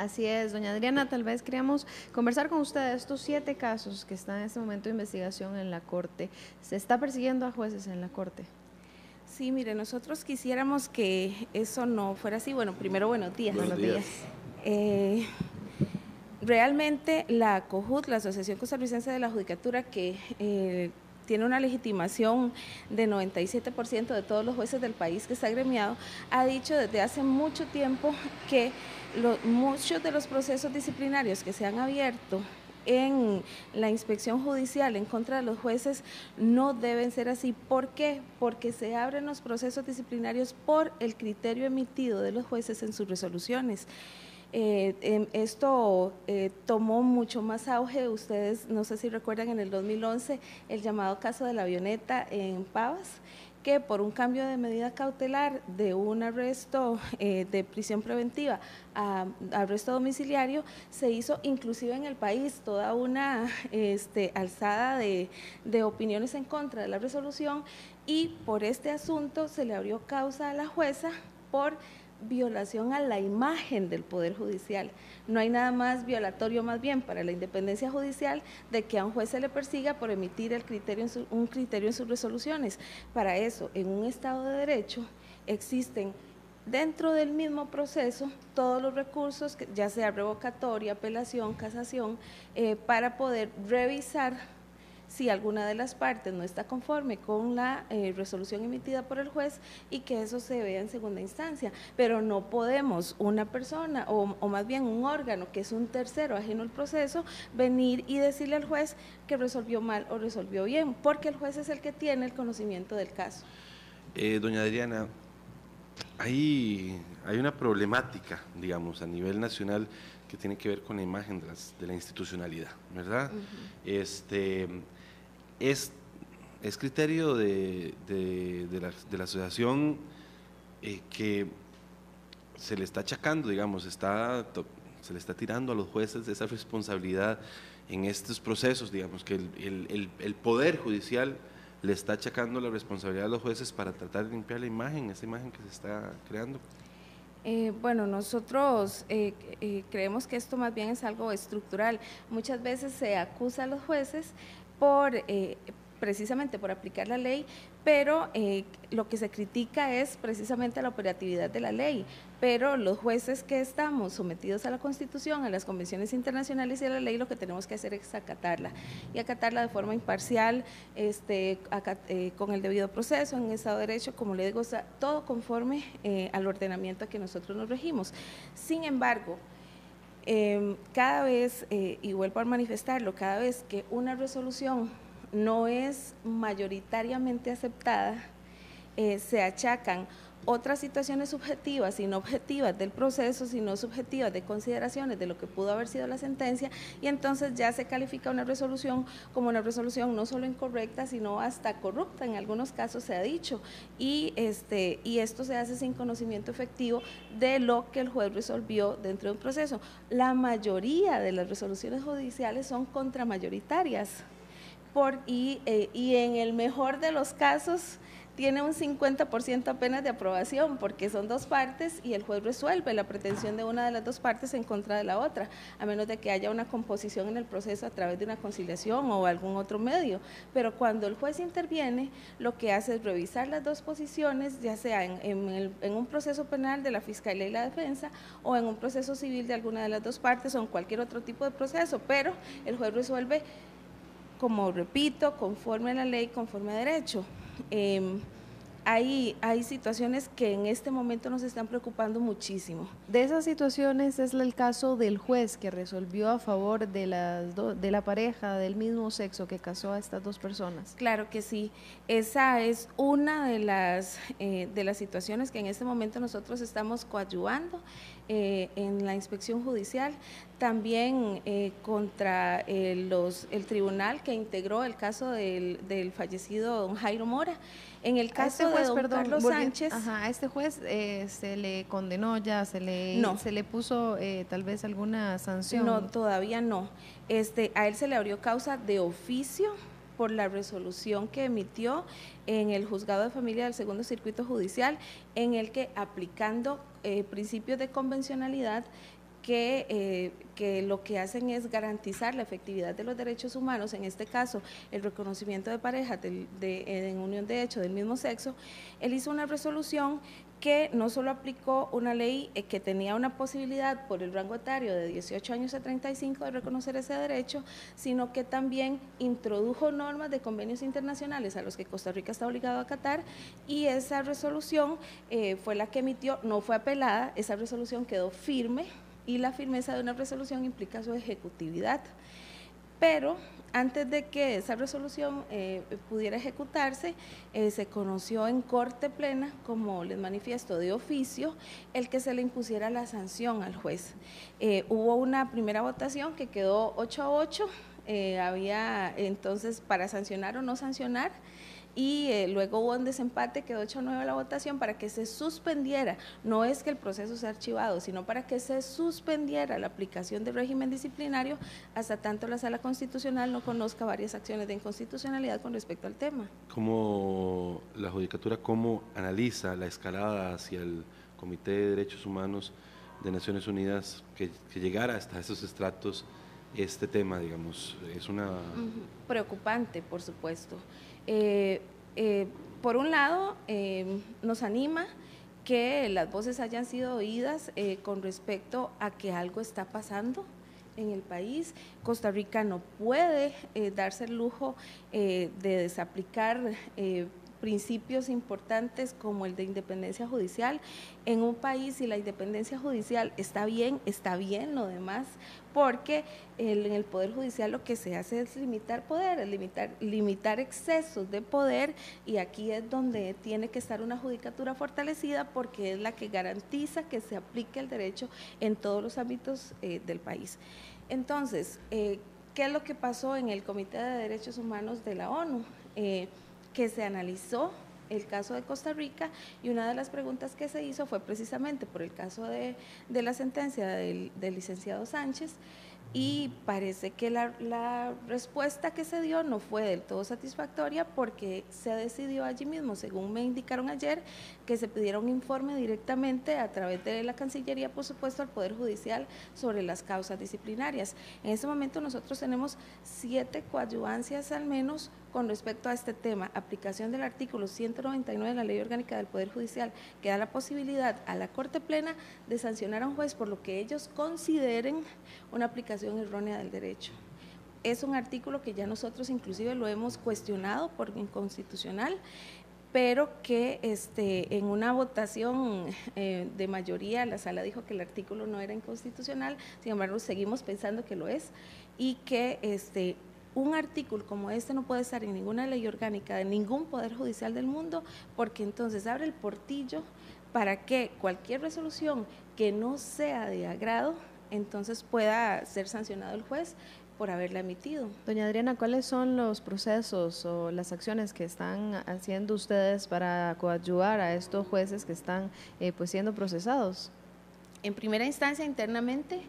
Así es, doña Adriana, tal vez queríamos conversar con usted de estos 7 casos que están en este momento de investigación en la Corte. ¿Se está persiguiendo a jueces en la Corte? Sí, mire, nosotros quisiéramos que eso no fuera así. Bueno, primero, buenos días. Buenos días. Realmente la COJUD, la Asociación Costarricense de la Judicatura, que tiene una legitimación de 97% de todos los jueces del país que está agremiado, ha dicho desde hace mucho tiempo que muchos de los procesos disciplinarios que se han abierto en la inspección judicial en contra de los jueces no deben ser así. ¿Por qué? Porque se abren los procesos disciplinarios por el criterio emitido de los jueces en sus resoluciones. Esto tomó mucho más auge. Ustedes no sé si recuerdan en el 2011 el llamado caso de la avioneta en Pavas, que por un cambio de medida cautelar de un arresto de prisión preventiva a arresto domiciliario se hizo inclusive en el país toda una alzada de opiniones en contra de la resolución, y por este asunto se le abrió causa a la jueza por violación a la imagen del Poder Judicial. No hay nada más violatorio más bien para la independencia judicial de que a un juez se le persiga por emitir un criterio en sus resoluciones. Para eso, en un Estado de Derecho, existen dentro del mismo proceso todos los recursos, ya sea revocatoria, apelación, casación, para poder revisar si alguna de las partes no está conforme con la resolución emitida por el juez y que eso se vea en segunda instancia. Pero no podemos una persona o más bien un órgano que es un tercero ajeno al proceso venir y decirle al juez que resolvió mal o resolvió bien, porque el juez es el que tiene el conocimiento del caso. Doña Adriana, hay una problemática, digamos, a nivel nacional que tiene que ver con la imagen de la institucionalidad, ¿verdad? Es criterio de la asociación que se le está achacando, digamos, se le está tirando a los jueces esa responsabilidad en estos procesos, digamos, que el Poder Judicial le está achacando la responsabilidad a los jueces para tratar de limpiar esa imagen que se está creando. Bueno, nosotros creemos que esto más bien es algo estructural. Muchas veces se acusa a los jueces precisamente por aplicar la ley, pero lo que se critica es precisamente la operatividad de la ley. Pero los jueces que estamos sometidos a la Constitución, a las convenciones internacionales y a la ley, lo que tenemos que hacer es acatarla, y acatarla de forma imparcial, con el debido proceso, en Estado de Derecho, como le digo, todo conforme al ordenamiento a que nosotros nos regimos. Sin embargo, cada vez, y vuelvo a manifestarlo, cada vez que una resolución no es mayoritariamente aceptada, se achacan otras situaciones subjetivas y no objetivas del proceso, sino subjetivas de consideraciones de lo que pudo haber sido la sentencia, y entonces ya se califica una resolución como una resolución no solo incorrecta, sino hasta corrupta, en algunos casos se ha dicho, y esto se hace sin conocimiento efectivo de lo que el juez resolvió dentro de un proceso. La mayoría de las resoluciones judiciales son contramayoritarias, y en el mejor de los casos tiene un 50% apenas de aprobación, porque son dos partes y el juez resuelve la pretensión de una de las dos partes en contra de la otra, a menos de que haya una composición en el proceso a través de una conciliación o algún otro medio. Pero cuando el juez interviene, lo que hace es revisar las dos posiciones, ya sea en un proceso penal de la Fiscalía y la Defensa, o en un proceso civil de alguna de las dos partes, o en cualquier otro tipo de proceso, pero el juez resuelve, como repito, conforme a la ley, conforme a derecho. Hay situaciones que en este momento nos están preocupando muchísimo. De esas situaciones es el caso del juez que resolvió a favor de la pareja del mismo sexo que casó a estas dos personas. Claro que sí, esa es una de las situaciones que en este momento nosotros estamos coadyuvando en la inspección judicial, también contra el tribunal que integró el caso del fallecido don Jairo Mora. En el caso de don Carlos Sánchez… a este juez se le condenó ya, se le puso tal vez alguna sanción. No, todavía no. A él se le abrió causa de oficio por la resolución que emitió en el Juzgado de Familia del Segundo Circuito Judicial, en el que, aplicando principios de convencionalidad, que lo que hacen es garantizar la efectividad de los derechos humanos, en este caso el reconocimiento de parejas en unión de hecho del mismo sexo. Él hizo una resolución que no solo aplicó una ley que tenía una posibilidad por el rango etario de 18 años a 35 de reconocer ese derecho, sino que también introdujo normas de convenios internacionales a los que Costa Rica está obligado a acatar, y esa resolución fue la que emitió, no fue apelada, esa resolución quedó firme, y la firmeza de una resolución implica su ejecutividad. Pero antes de que esa resolución pudiera ejecutarse, se conoció en Corte Plena, como les manifiesto, de oficio, el que se le impusiera la sanción al juez. Hubo una primera votación que quedó 8-8, había entonces para sancionar o no sancionar, y luego hubo un desempate, quedó 8-9 la votación para que se suspendiera, no es que el proceso sea archivado, sino para que se suspendiera la aplicación del régimen disciplinario hasta tanto la Sala Constitucional no conozca varias acciones de inconstitucionalidad con respecto al tema. ¿Cómo la Judicatura analiza la escalada hacia el Comité de Derechos Humanos de Naciones Unidas que llegara hasta esos estratos este tema, digamos? Es una… Preocupante, por supuesto. Por un lado, nos anima que las voces hayan sido oídas con respecto a que algo está pasando en el país. Costa Rica no puede darse el lujo de desaplicar principios importantes como el de independencia judicial en un país. Y la independencia judicial está bien lo demás, porque en el Poder Judicial lo que se hace es limitar poder, limitar excesos de poder, y aquí es donde tiene que estar una judicatura fortalecida, porque es la que garantiza que se aplique el derecho en todos los ámbitos del país. Entonces, ¿qué es lo que pasó en el Comité de Derechos Humanos de la ONU? Que se analizó el caso de Costa Rica, y una de las preguntas que se hizo fue precisamente por el caso de la sentencia del licenciado Sánchez, y parece que la respuesta que se dio no fue del todo satisfactoria, porque se decidió allí mismo, según me indicaron ayer, que se pidiera un informe directamente a través de la Cancillería, por supuesto, al Poder Judicial sobre las causas disciplinarias. En este momento nosotros tenemos 7 coadyuvancias al menos con respecto a este tema: aplicación del artículo 199 de la Ley Orgánica del Poder Judicial, que da la posibilidad a la Corte Plena de sancionar a un juez por lo que ellos consideren una aplicación errónea del derecho. Es un artículo que ya nosotros inclusive lo hemos cuestionado por inconstitucional, pero que en una votación de mayoría la Sala dijo que el artículo no era inconstitucional. Sin embargo, seguimos pensando que lo es, y que un artículo como este no puede estar en ninguna ley orgánica de ningún poder judicial del mundo, porque entonces abre el portillo para que cualquier resolución que no sea de agrado entonces pueda ser sancionado el juez por haberla emitido. Doña Adriana, ¿cuáles son los procesos o las acciones que están haciendo ustedes para coadyuvar a estos jueces que están pues siendo procesados? En primera instancia, internamente,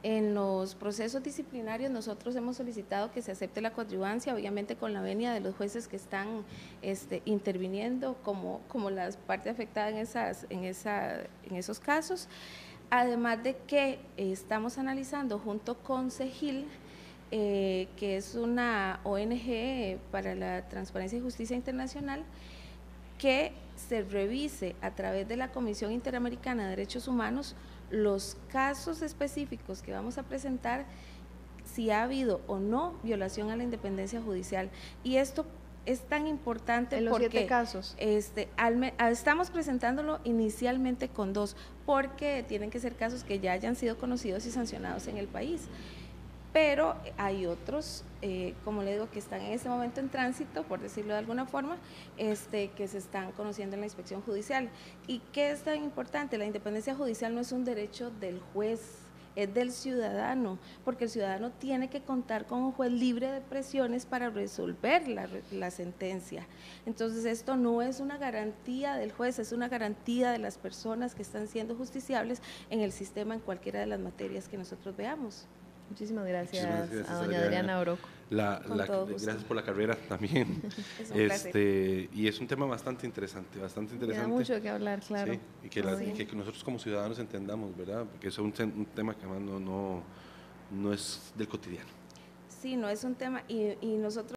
en los procesos disciplinarios nosotros hemos solicitado que se acepte la coadyuvancia, obviamente con la venia de los jueces que están interviniendo como la parte afectada en esos casos. Además de que estamos analizando junto con CEGIL, que es una ONG para la Transparencia y Justicia Internacional, que se revise a través de la Comisión Interamericana de Derechos Humanos los casos específicos que vamos a presentar, si ha habido o no violación a la independencia judicial. Y esto es tan importante en los porque 7 casos. Estamos presentándolo inicialmente con 2, porque tienen que ser casos que ya hayan sido conocidos y sancionados en el país. Pero hay otros, como le digo, que están en este momento en tránsito, por decirlo de alguna forma, que se están conociendo en la inspección judicial. ¿Y qué es tan importante? La independencia judicial no es un derecho del juez, es del ciudadano, porque el ciudadano tiene que contar con un juez libre de presiones para resolver la sentencia. Entonces, esto no es una garantía del juez, es una garantía de las personas que están siendo justiciables en el sistema en cualquiera de las materias que nosotros veamos. Muchísimas gracias, Muchísimas gracias, a doña Adriana Oroco. Con todo gusto. Gracias por la carrera también. Es un placer. Y es un tema bastante interesante, bastante interesante. Queda mucho que hablar, claro. Sí, y que, y que nosotros como ciudadanos entendamos, ¿verdad? Porque es un tema que además no es del cotidiano. Sí, no es un tema, y nosotros